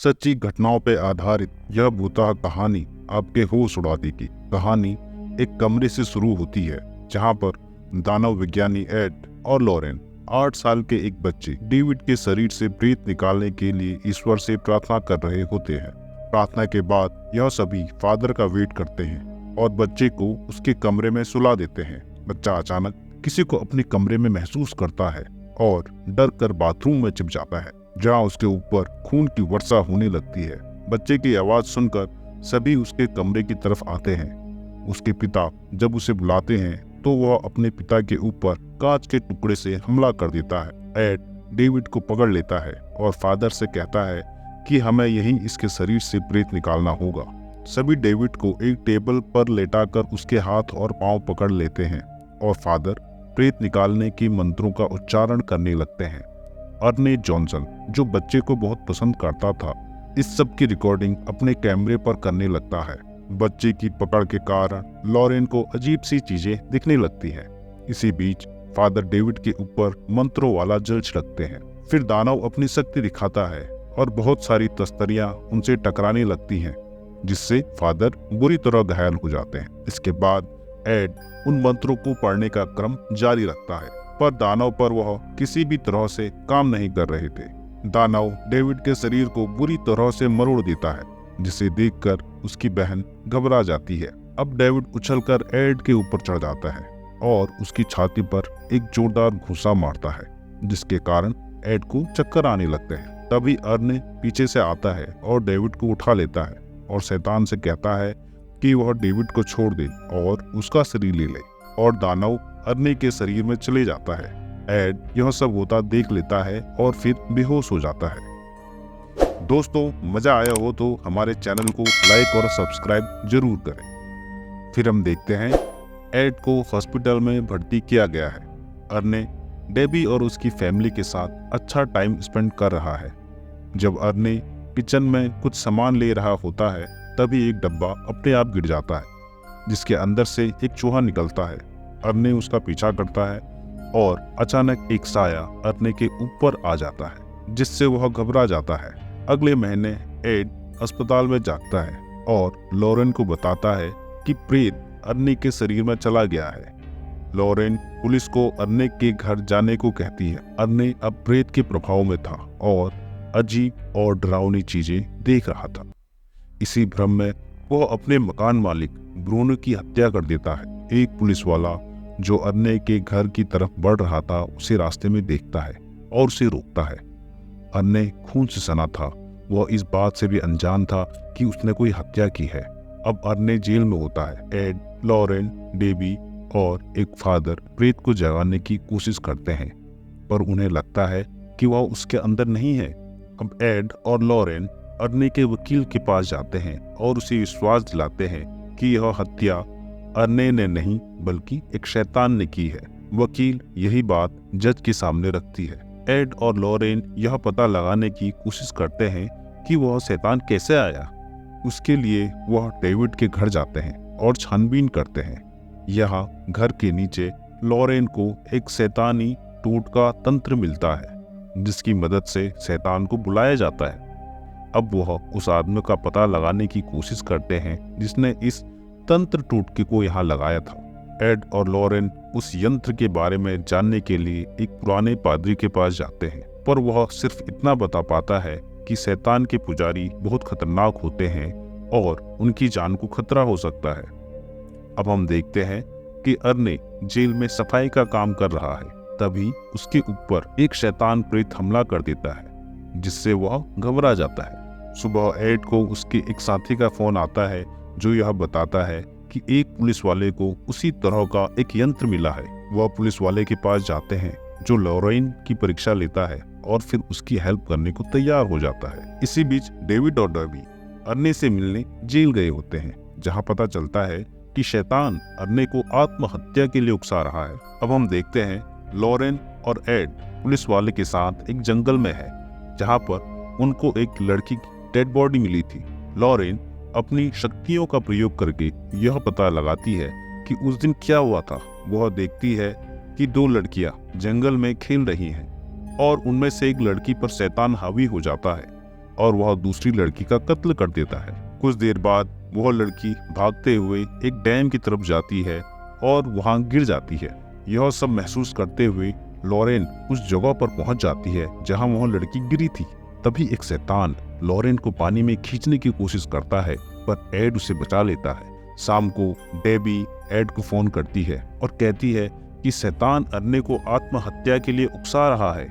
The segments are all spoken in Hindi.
सच्ची घटनाओं पर आधारित यह भूतहा कहानी आपके होश उड़ा देगी। कहानी एक कमरे से शुरू होती है जहां पर दानव विज्ञानी एड और लॉरेन 8 साल के एक बच्चे डेविड के शरीर से प्रेत निकालने के लिए ईश्वर से प्रार्थना कर रहे होते हैं। प्रार्थना के बाद यह सभी फादर का वेट करते हैं और बच्चे को उसके कमरे में सुला देते हैं। बच्चा अचानक किसी को अपने कमरे में महसूस करता है और डर कर बाथरूम में छिप जाता है जहाँ उसके ऊपर खून की वर्षा होने लगती है। बच्चे की आवाज सुनकर सभी उसके कमरे की तरफ आते हैं। उसके पिता जब उसे बुलाते हैं तो वह अपने पिता के ऊपर कांच के टुकड़े से हमला कर देता है। एड डेविड को पकड़ लेता है और फादर से कहता है कि हमें यहीं इसके शरीर से प्रेत निकालना होगा। सभी डेविड को एक टेबल पर लेटाकर उसके हाथ और पांव पकड़ लेते हैं और फादर प्रेत निकालने की मंत्रों का उच्चारण करने लगते हैं। अर्ने जॉनसन, जो बच्चे को बहुत पसंद करता था, इस सब की रिकॉर्डिंग अपने कैमरे पर करने लगता है। बच्चे की पकड़ के कारण लॉरेन को अजीब सी चीजें दिखने लगती हैं। इसी बीच फादर डेविड के ऊपर मंत्रों वाला जल छिड़कते हैं। फिर दानव अपनी शक्ति दिखाता है और बहुत सारी तस्तरियां उनसे टकराने लगती हैं, जिससे फादर बुरी तरह घायल हो जाते हैं। इसके बाद एड उन मंत्रों को पढ़ने का क्रम जारी रखता है, पर दानव पर वह किसी भी तरह से काम नहीं कर रहे थे। दानव डेविड के शरीर को बुरी तरह से मरोड़ देता है, जिसे देखकर उसकी बहन घबरा जाती है। अब डेविड उछलकर एड के ऊपर चढ़ जाता है और उसकी छाती पर एक जोरदार घूंसा मारता है, जिसके कारण एड को चक्कर आने लगते हैं। तभी अर्ने पीछे से आता है और डेविड को उठा लेता है और शैतान से कहता है कि वह डेविड को छोड़ दे और उसका शरीर ले ले, और दानव अर्ने के शरीर में चले जाता है। एड यह सब होता देख लेता है और फिर बेहोश हो जाता है। दोस्तों, मजा आया हो तो हमारे चैनल को लाइक और सब्सक्राइब जरूर करें। फिर हम देखते हैं एड को हॉस्पिटल में भर्ती किया गया है। अर्ने डेबी और उसकी फैमिली के साथ अच्छा टाइम स्पेंड कर रहा है। जब अर्ने किचन में कुछ सामान ले रहा होता है, तभी एक डब्बा अपने आप गिर जाता है, जिसके अंदर से एक चूहा निकलता है। अर्ने उसका पीछा करता है और अचानक एक साया अर्ने के ऊपर आ जाता है, जिससे वह घबरा जाता है। अगले महीने एड अस्पताल में जागता है और लॉरेन को बताता है कि प्रेत अर्ने के शरीर में चला गया है। लॉरेन पुलिस को अर्ने के घर जाने को कहती है। अर्ने अब प्रेत के प्रभाव में था और अजीब और डरावनी चीजें देख रहा था। इसी भ्रम में वह अपने मकान मालिक ब्रूनो की हत्या कर देता है। एक पुलिस वाला जो अर्ने के घर की तरफ बढ़ रहा था उसे रास्ते में देखता है और उसे रोकता है। अर्ने खून से सना था। वह इस बात से भी अनजान था कि उसने कोई हत्या की है। अब अर्ने जेल में होता है। एड, लॉरेन, डेबी और एक फादर प्रेत को जगाने की कोशिश करते हैं, पर उन्हें लगता है कि वह उसके अंदर नहीं है। अब एड और लॉरेन अर्ने के वकील के पास जाते हैं और उसे विश्वास दिलाते हैं कि यह हत्या अर्ने ने नहीं बल्कि एक शैतान ने की है। वकील यही बात जज के सामने रखती है। एड और लॉरेन यह पता लगाने की कोशिश करते हैं कि वह शैतान कैसे आया। उसके लिए वह डेविड के घर जाते हैं और छानबीन करते हैं। यहाँ घर के नीचे लॉरेन को एक शैतानी टोटका तंत्र मिलता है, जिसकी मदद से शैतान को बुलाया जाता है। अब वह उस आदमी का पता लगाने की कोशिश करते हैं जिसने इस तंत्र टोटके को यहाँ लगाया था। एड और लॉरेन उस यंत्र के बारे में जानने के लिए एक पुराने पादरी के पास जाते हैं, पर वह सिर्फ इतना बता पाता है कि शैतान के पुजारी बहुत खतरनाक होते हैं और उनकी जान को खतरा हो सकता है। अब हम देखते हैं कि अर्ने जेल में सफाई का काम कर रहा है। तभी उसके ऊपर एक शैतान प्रेत हमला कर देता है, जिससे वह घबरा जाता है। सुबह एड को उसके एक साथी का फोन आता है जो यह बताता है कि एक पुलिस वाले को उसी तरह का एक यंत्र मिला है। वह पुलिस वाले के पास जाते हैं जो लॉरेन की परीक्षा लेता है और फिर उसकी हेल्प करने को तैयार हो जाता है। इसी बीच डेविड और डेबी अर्ने से मिलने जेल गए होते हैं, जहां पता चलता है कि शैतान अर्ने को आत्महत्या के लिए उकसा रहा है। अब हम देखते हैं लॉरेन और एड पुलिस वाले के साथ एक जंगल में है, जहां पर उनको एक लड़की की डेड बॉडी मिली थी। लॉरेन अपनी शक्तियों का प्रयोग करके यह पता लगाती है कि उस दिन क्या हुआ था। वह देखती है कि 2 लड़कियां जंगल में खेल रही हैं और उनमें से एक लड़की पर शैतान हावी हो जाता है। और वह दूसरी लड़की का कत्ल कर देता है। कुछ देर बाद वह लड़की भागते हुए एक डैम की तरफ जाती है और वहां गिर जाती है। यह सब महसूस करते हुए लॉरेन उस जगह पर पहुंच जाती है जहां वह लड़की गिरी थी। तभी एक शैतान लॉरेन को पानी में खींचने की कोशिश करता है, पर एड उसे बचा लेता है। शाम को डेबी एड को फोन करती है और कहती है कि शैतान अर्ने को आत्महत्या के लिए उकसा रहा है।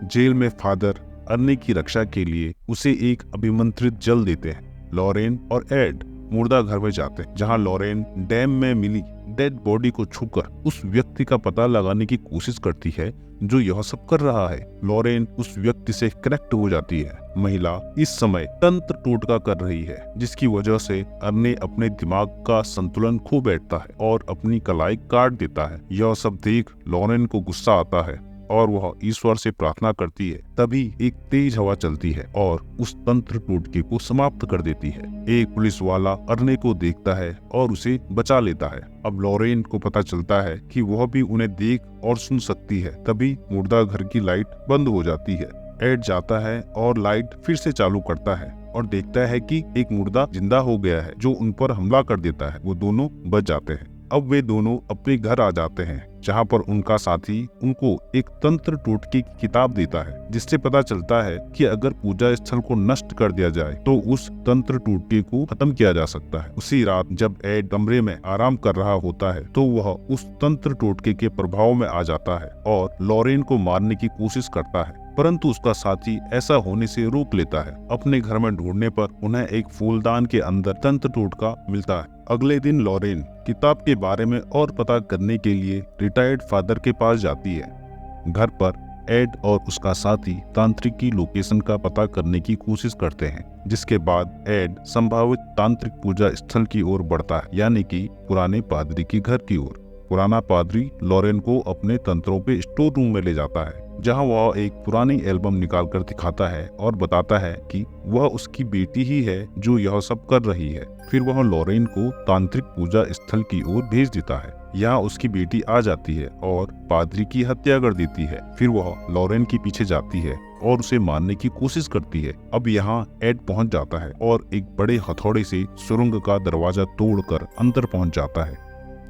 जेल में फादर अर्ने की रक्षा के लिए उसे एक अभिमंत्रित जल देते हैं। लॉरेन और एड मुर्दा घर में जाते हैं, जहां लॉरेन डैम में मिली डेड बॉडी को छूकर उस व्यक्ति का पता लगाने की कोशिश करती है जो यह सब कर रहा है। लॉरेन उस व्यक्ति से कनेक्ट हो जाती है। महिला इस समय तंत्र टोटका कर रही है, जिसकी वजह से अर्ने अपने दिमाग का संतुलन खो बैठता है और अपनी कलाई काट देता है। यह सब देख लॉरेन को गुस्सा आता है और वह ईश्वर से प्रार्थना करती है। तभी एक तेज हवा चलती है और उस तंत्र टोटके को समाप्त कर देती है। एक पुलिस वाला अर्ने को देखता है और उसे बचा लेता है। अब लॉरेन को पता चलता है कि वह भी उन्हें देख और सुन सकती है। तभी मुर्दा घर की लाइट बंद हो जाती है। एड जाता है और लाइट फिर से चालू करता है और देखता है कि एक मुर्दा जिंदा हो गया है जो उन पर हमला कर देता है। वो दोनों बच जाते हैं। अब वे दोनों अपने घर आ जाते हैं, जहां पर उनका साथी उनको एक तंत्र टोटके की किताब देता है, जिससे पता चलता है कि अगर पूजा स्थल को नष्ट कर दिया जाए तो उस तंत्र टोटके को खत्म किया जा सकता है। उसी रात जब एड कमरे में आराम कर रहा होता है तो वह उस तंत्र टोटके के प्रभाव में आ जाता है और लॉरेन को मारने की कोशिश करता है, परंतु उसका साथी ऐसा होने से रोक लेता है। अपने घर में ढूंढने पर उन्हें एक फूलदान के अंदर तंत्र टोटका मिलता है। अगले दिन लॉरेन किताब के बारे में और पता करने के लिए रिटायर्ड फादर के पास जाती है। घर पर एड और उसका साथी तांत्रिक की लोकेशन का पता करने की कोशिश करते हैं, जिसके बाद एड संभावित तांत्रिक पूजा स्थल की ओर बढ़ता है, यानी कि पुराने पादरी के घर की ओर। पुराना पादरी लॉरेन को अपने तंत्रों पे स्टोर रूम में ले जाता है, जहां वह एक पुरानी एल्बम निकालकर दिखाता है और बताता है कि वह उसकी बेटी ही है जो यह सब कर रही है। फिर वह लॉरेन को तांत्रिक पूजा स्थल की ओर भेज देता है। यहाँ उसकी बेटी आ जाती है और पादरी की हत्या कर देती है। फिर वह लॉरेन के पीछे जाती है और उसे मारने की कोशिश करती है। अब यहाँ एड पहुँच जाता है और एक बड़े हथौड़े से सुरंग का दरवाजा तोड़कर अंदर पहुँच जाता है,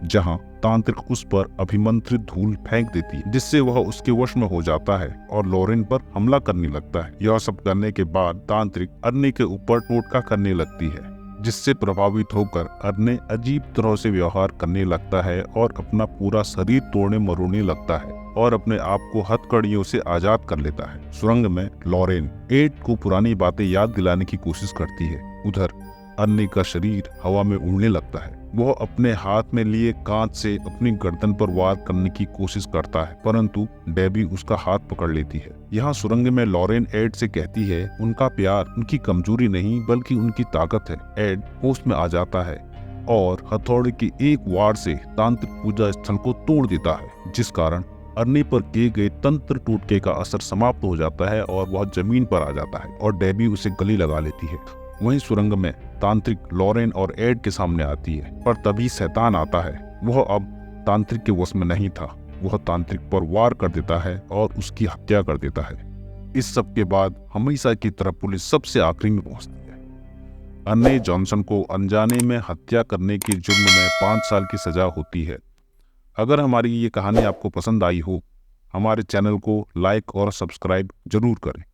जहां तांत्रिक उस पर अभिमंत्रित धूल फेंक देती है, जिससे वह उसके वश में हो जाता है और लॉरेन पर हमला करने लगता है। यह सब करने के बाद तांत्रिक अर्ने के ऊपर टोटका करने लगती है, जिससे प्रभावित होकर अर्ने अजीब तरह से व्यवहार करने लगता है और अपना पूरा शरीर तोड़ने मरोड़ने लगता है और अपने आप को हथकड़ियों से आजाद कर लेता है। सुरंग में लॉरेन एड को पुरानी बातें याद दिलाने की कोशिश करती है। उधर अर्ने का शरीर हवा में उड़ने लगता है। वह अपने हाथ में लिए कांच से अपनी गर्दन पर वार करने की कोशिश करता है, परंतु डेबी उसका हाथ पकड़ लेती है। यहाँ सुरंग में लॉरेन एड से कहती है उनका प्यार उनकी कमजोरी नहीं बल्कि उनकी ताकत है। एड होश में आ जाता है और हथौड़े की एक वार से तांत्रिक पूजा स्थल को तोड़ देता है, जिस कारण अर्ने पर किए गए तंत्र टोटके का असर समाप्त हो जाता है और वह जमीन पर आ जाता है और डेबी उसे गले लगा लेती है। वहीं सुरंग में तांत्रिक लॉरेन और एड के सामने आती है, पर तभी शैतान आता है। वह अब तांत्रिक के वश में नहीं था। वह तांत्रिक पर वार कर देता है और उसकी हत्या कर देता है। इस सब के बाद हमेशा की तरह पुलिस सबसे आखिरी में पहुंचती है। अर्ने जॉनसन को अनजाने में हत्या करने के जुर्म में 5 साल की सजा होती है। अगर हमारी ये कहानी आपको पसंद आई हो, हमारे चैनल को लाइक और सब्सक्राइब जरूर करें।